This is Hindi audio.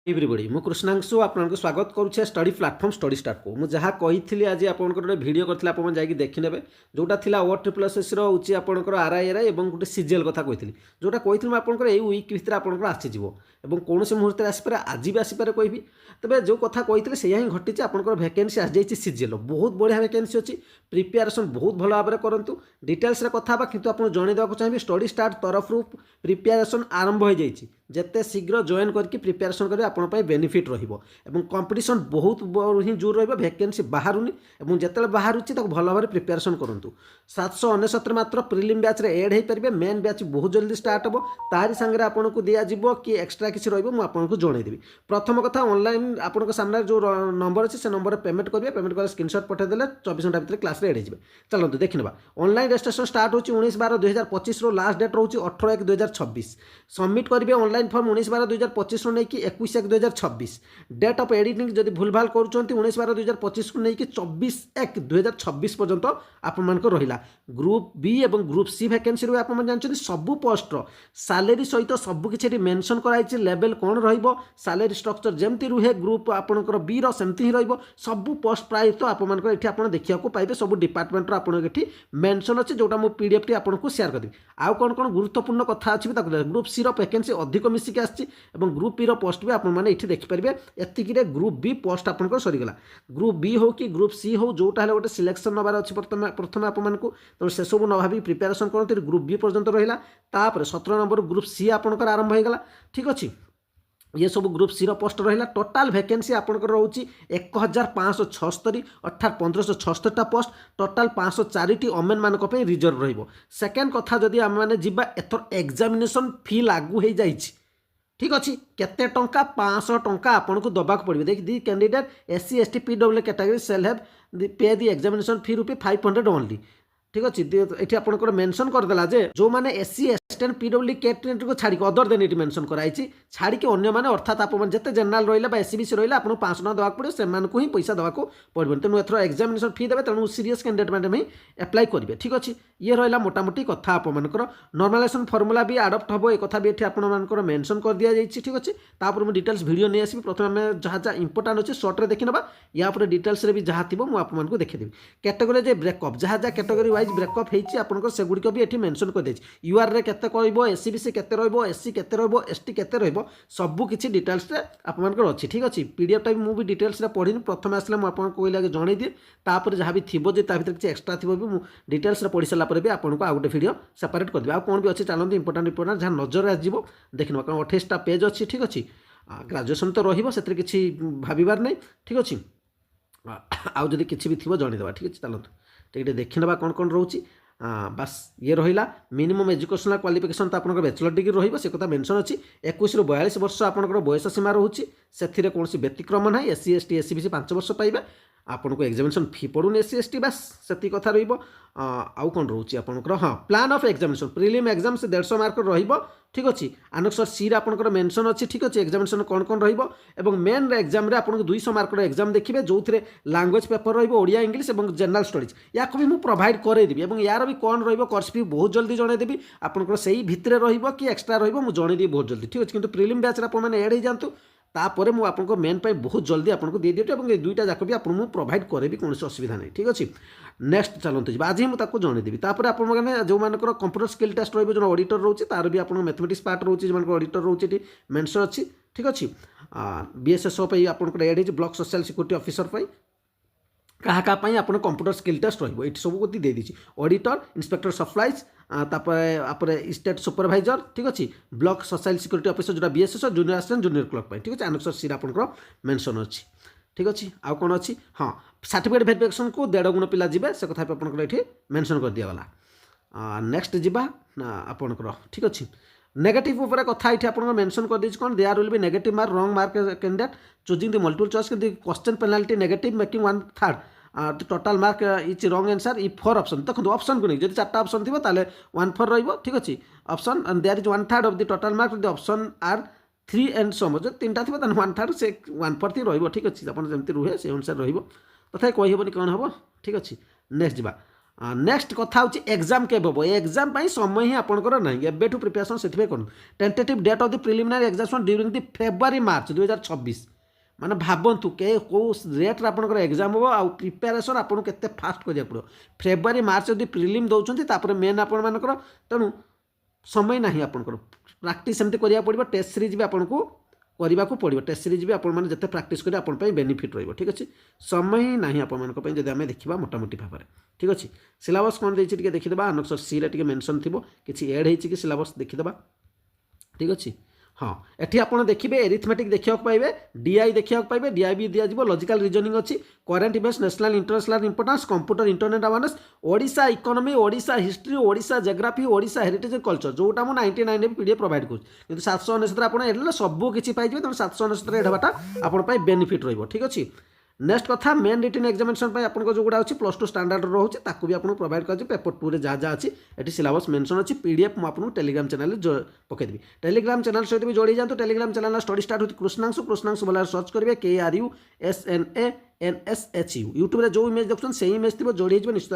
एवरीबॉडी मु कृष्णांशु आपको स्वागत करुचे स्टडी प्लाटफॉर्म स्टडी स्टार्ट को मुझे जहाँ कही आज आपंकर गोटे भिडियो करते आप जाकि देखने जोटा था ओ ट्रिपल एस रोचे आपंकर आरआईआर और गोटे सीजीएल कथा कही जोटा कही आपंकर यही वीक भितर आपंकर आसीज और कौन से मुहूर्त आसपे आज भी आसपे कहि तेज जो कथा कही से ही घटी आपंकर भैकेन्सी आसी जाइए सीजीएल बहुत बढ़िया भैकेन्सी अच्छी प्रिपेरेसन बहुत भल भाव में करूँ डिटेल्स कथा कि आपको जनईदेक चाहिए स्टडी स्टार्ट तरफ प्रिपेरेसन आरंभ हो जाइए जिते शीघ्र जॉइन करके प्रिपेरेसन करेंगे आपंप बेनिफिट रंपिटिशन बहुत ही जोर रैकेन्सी बाहरुनी और जिते बाहर भल भाव में प्रिपेरेसन करूँ 799 मात्र प्रिलिम बैच एड हो पारे मेन बैच बहुत जल्दी स्टार्ट हो तारी सांगे आपको दिज्व कि एक्सट्रा किसी रहा जनईदेवी प्रथम कथा ऑनलाइन आपको सामने जो नंबर अच्छे से नंबर पेमेंट करेंगे पेमेंट कर स्क्रीनशॉट पठेदेले 24 घंटा भितर क्लास एड हो चलते देखने ऑनलाइन रजिस्ट्रेशन स्टार्ट हो 19/12/2025 लास्ट डेट रोचे 18/1/2026 सबमिट करेंगे ऑनलाइन फॉर्म 19/12/2025 रू नहीं 21/1/2026 डेट ऑफ एडिटिंग जब भूल भाल कर 19/12/2025 को लेकिन 24/1/2026 पर्यंत आपर रहा ग्रुप बी और ग्रुप सी वैकेंसी रू आप जानते सबू पोस्टर सालेरी सहित सबकि मेंशन कराई लेवल कौन रैलेरी स्ट्रक्चर जमती रुहे ग्रुप आपंकर बी रमती ही रबू पोस्ट प्राय तो आपंकर ये आप देखा पाइबे सब डिपार्टमेंट आपठी मेंशन अच्छे जोटा मुझे पीडीएफ टी आपको शेयर करी आउ कौन कौन गुरुत्वपूर्ण कथा अच्छी ग्रुप सी वैकेंसी अधिक मिसिक आसी ग्रुप बी रोस्ट भी आपने देखिपारे एतिक ग्रुप बी पोस्ट आपंकर सरीगला ग्रुप बी हो कि ग्रुप सी हो जोटा गोटे सिलेक्शन नबार अच्छी प्रथम आपको तो से सब न भावी प्रिपेरेसन करते ग्रुप बी पर्यंत रहा 17 नंबर ग्रुप सी आपंकर आरंभ होगा ठीक अच्छे ये सब ग्रुप सी पोस्ट रहा टोटाल वैकेंसी आपंकर रोचे 1576 अर्थात 1576 पोस्ट टोटाल 504 ओमेन मानक रिजर्व रही सेकेंड कथा जदि आम मैंने जीवा एथर एग्जामिनेशन फी लागू हो जाए ठीक अच्छे केते टंका 500 टंका आपको दबाक पड़े देख the candidate SC ST PW category shall have pay the examination fee rupee 500 only ठीक अच्छे ये आपंकर मेंशन करदेला जे जो मैंने SC ST PW कैटेगरी को छाड़ी अदर देन ये मेंशन कराई छाड़ी अन्य मैंने अर्थात आप जिते जेनराल रहा SCBC रहा आपको 500 टका देवाक पड़े से ही पैसा देवाक पड़े तेणु एथर एग्जामिनेशन फी देते तेणु सीरीयस कैंडिडेट मैंने एप्लाई करेंगे ठीक अच्छे ये रहा मोटामोटी कथा आपंकर नॉर्मलाइजेशन फॉर्मूला भी आडप्ट हम एक भी ये आपंकर मेंशन कर दि जाइए ठीक अच्छे तापर मुझे डिटेल्स वीडियो नहीं आसबि प्रथम आम जहाँ जहाँ इंपोर्टाट अच्छे सर्ट्रे देखी ना या डिटेल्स भी जहाँ थी मुझे देखीदेवी कैटेगोरी जो ब्रेकअप जहाँ जहाँ कैटेगोरी वाइज ब्रेकअप होती आपंकर सेगुड़िक भी ये मेंशन कर यूआर रे केते कहब SCBC केते रहइबो SC केते रहइबो ST केते रहइबो सबु किछि डिटेल्स रे आपनकर अछि ठीक अछि पीडीएफ टाइप मु भी डिटेल्स रे पढिन प्रथम आसले मु आपन कोइ लागे जणै दिए तापर जहाँ भी थिबो जे ता भीतर किछि एक्स्ट्रा थिबो भी मु डिटेल्स रे पढि सला पर भी आपनको आ गोटे वीडियो सेपरेट कर दिबा आ कोन भी अछि चलंत इंपोर्टेंट जहाँ नजर आजिबो देखिनबा कारण 28 टा पेज अछि ठीक अछि ग्रेजुएशन तो रहिबो सेतरे किछि भाबिबार नै ठीक अछि आउ जदि किछि भी थिबो जणै देबा ठीक अछि चलंत ठीक देखिनबा कोन कोन रहउछि बस ये रहा मिनिमम एजुकेशनल क्वालिफिकेशन तो आपंकर बैचलर डिग्री रही से कथा मेंशन अच्छी 21 ରୁ 42 वर्ष आपंकर बयस सीमा रोचे से कौन व्यतिक्रम ना SC ST SCBC 5 वर्ष पाइबे आपको एग्जामिनेशन फी पड़ूनी SC ST बास से कथा रहा कौन रोचे आपंकर हाँ plan of examination prelim exam से 150 मार्क रही ठीक अच्छे आनसर सी आपंकर मेंशन अच्छी ठीक अच्छे एग्जामिनेशन कौन कौन रही मेन एग्जाम रे आपको 200 मार्क एग्जाम देखिए जो थे लैंग्वेज पेपर रहा इंग्लिश और जनरल स्टडीज या भी मुझे प्रोवाइड करदेवी और यार भी कौन रोर्स फी बहुत जल्दी जनईदेवी आपंकर से भितर कि एक्सट्रा रुझे जनईदेवी बहुत जल्दी ठीक अच्छे कितु प्रिलिम बैच आपने एड हो जातु तापर मुझे आपको मेन पे बहुत जल्दी आपको दे दिए और दुईटा जाक भी आपको प्रोवाइड करेबी कौन असुविधा नहीं ठीक अच्छे नेक्स्ट चलते जी आज ही मुझे जनईदेवी तापर आपने जो मानकर कंप्यूटर स्किल टेस्ट रही जो ऑडिटर रोचे तार भी आप मैथमेटिक्स पार्ट रोचे जो ऑडिटर रोचे मेंशन अच्छी ठीक अच्छे BSSO आपको एड हो ब्लॉक सोशल सिक्योरिटी ऑफिसर क्या आप कंप्यूटर स्किल टेस्ट रही सब को दे दी ऑडिटर इंस्पेक्टर सप्लाइज तापर स्टेट सुपरवाइजर ठीक अच्छे ब्लॉक सोशल सिक्योरिटी ऑफिसर जो BSSO junior assistant junior clerk ठीक अच्छे आनसर सी आपंकर मेंशन अच्छी ठीक अच्छे आउ कौन अच्छी हाँ सर्टिफिकेट वेरिफिकेशन को 1.5 गुण पिला जी से कथा आपंकर ये मेंशन कर दिगला नेक्स्ट जीवा आपंकर ठीक अच्छे नेगेटिव ऊपर कथा ये आपको मेंशन कर दी कौन there will be negative mark wrong mark candidate choosing the multiple choice question penalty negative marking 1/3 total mark is wrong answer इ 4 ऑप्शन देखो ऑप्शन को नहीं जब 4टा ऑप्शन थी ताले 1/4 रही ठीक अच्छे option and there is 1/3 of the total mark the option are 3 and some जो 3टा थी 1/3 से 1/4 थी रही ठीक अच्छे आप जमी रुहे से अनुसार रही तथा कहीहबनी कौन हम ठीक अच्छे नेक्स्ट जा नेक्स्ट कथा हूँ एग्जाम के हम एग्जाम समय ही आपंकर ना एबेठू प्रिपेरेसन से करूँ tentative date of the preliminary examination during the February March 2026 माने भावतु के कौ रेट्रे आपंकर एग्जाम हम आउ प्रिपेरेसन आपको केते फास्ट करिया पड़ो फेब्रुआरी मार्च जब प्रिलिम दौरान मेन आपर तेणु समय ना आपंकर प्राक्टिस एमती करिया पड़ो टेस्ट सीरीज भी आपको करने को पड़ो टेस्ट सीरीज भी आपने जिते प्राक्टिस करेंगे आपंपाई बेनिफिट रही ठीक अच्छे समय ही ना आपंपाई जब आम देखा मोटामोटी भाव में ठीक अच्छे सिलेबस कौन देखिए देखीदे आनक्सर सी रे मेंशन थी कि एड हो सिलेबस देखीदे ठीक अच्छे हाँ एटी आप देखिए एरिथमेटिक देखा पाइबे डीआई देखा पाइबे डीआई भी दिज्व लॉजिकल रीजनिंग अच्छी current events national international importance computer internet awareness Odisha economy Odisha history Odisha geography Odisha heritage and culture जोटा मुझे 99 पीडीएफ प्रोवाइड करूँ किंतु 799 आप एड सब किसी पाइबे तेनाली 799 एड हवाटा आपंपाई बेनिफिट रही ठीक अच्छे नेक्स्ट कथा मेन रिटन एग्जामिनेशन आपको जो गुड़ा अच्छी +2 स्टैंडर्ड रोचे ताकू भी आपको प्रोवाइड कर पेपर 2 जहाँ जहाँ अच्छी ये सिलेबस मेंशन अच्छी पीडीएफ मुझे टेलीग्राम चैनल पकईदेवी टेलीग्राम चैनल सहित भी जोड़ी जातु टेलीग्राम चैनल स्टडी स्टार्ट होती कृष्णांशु बोला सर्च करेंगे KRUSNANSHU यूट्यूब जो इमेज देखते हैं से इमेज थी जोड़ी निश्चित